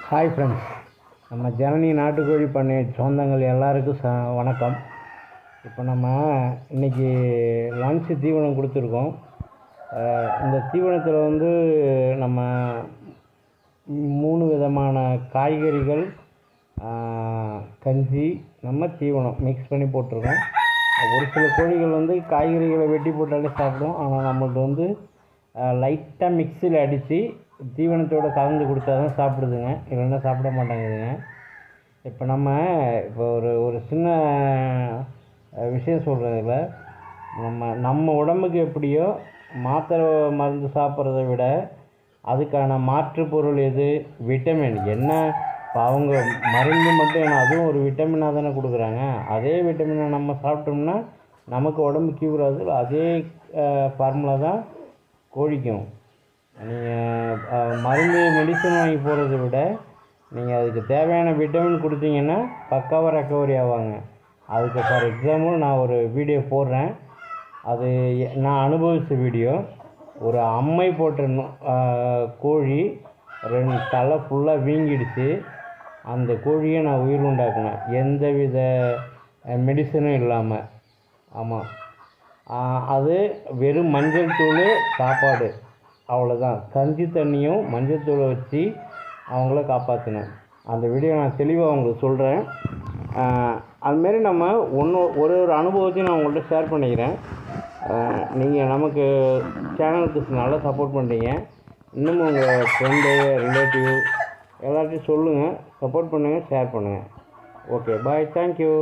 Hi friends, நம்ம ஜனனி நாட்டுக்கோழி பண்ணை சொந்தங்கள் எல்லாருக்கும் வணக்கம். இப்போ நம்ம இன்றைக்கி லன்ச்சு தீவனம் கொடுத்துருக்கோம். இந்த தீவனத்தில் வந்து நம்ம 3 விதமான காய்கறிகள், கஞ்சி, நம்ம தீவனம் மிக்ஸ் பண்ணி போட்டிருக்கோம். ஒரு சில கோழிகள் வந்து காய்கறிகளை வெட்டி போட்டாலே சாப்பிடும். ஆனால் நம்மளுக்கு வந்து லைட்டாக மிக்சியில் அடித்து தீவனத்தோடு கலந்து கொடுத்தா தான் சாப்பிடுதுங்க, இல்லைன்னா சாப்பிட மாட்டேங்குதுங்க. இப்போ ஒரு சின்ன விஷயம் சொல்கிறதில்ல, நம்ம உடம்புக்கு எப்படியோ மாத்திரை மருந்து சாப்பிட்றத விட அதுக்கான மாற்று பொருள் எது? விட்டமின். என்ன இப்போ அவங்க மருந்து மட்டும் ஏன்னா அதுவும் ஒரு விட்டமினாக தானே கொடுக்குறாங்க. அதே விட்டமினை நம்ம சாப்பிட்டோம்னா நமக்கு உடம்பு கியூராது. அதே ஃபார்முலா தான் கோழிக்கும். நீங்கள் மருந்து மெடிசன் வாங்கி போகிறத விட நீங்கள் அதுக்கு தேவையான விட்டமின் கொடுத்தீங்கன்னா பக்காவாக ரெக்கவரி ஆவாங்க. அதுக்கு ஃபார் எக்ஸாம்பிள் நான் ஒரு வீடியோ போடுறேன். அது நான் அனுபவித்த வீடியோ. ஒரு அம்மை போட்ட கோழி 2 தலை ஃபுல்லாக வீங்கிடுச்சு. அந்த கோழியை நான் உயிர் உண்டாக்குனேன், எந்த வித மெடிசனும் இல்லாமல். ஆமாம், அது வெறும் மஞ்சள் தூள், சாப்பாடு, அவ்வளோதான். கஞ்சி தண்ணியும் மஞ்சள் தூளை வச்சு அவங்கள காப்பாற்றினேன். அந்த வீடியோ நான் தெளிவாக உங்களுக்கு சொல்கிறேன். அதுமாரி நம்ம ஒரு அனுபவத்தையும் நான் உங்கள்கிட்ட ஷேர் பண்ணிக்கிறேன். நீங்கள் நமக்கு சேனலுக்கு நல்லா சப்போர்ட் பண்ணுறீங்க. இன்னும் உங்கள் ஃப்ரெண்டு, ரிலேட்டிவ் எல்லாத்தையும் சொல்லுங்கள், சப்போர்ட் பண்ணுங்கள், ஷேர் பண்ணுங்கள். ஓகே, பாய், தேங்க்யூ.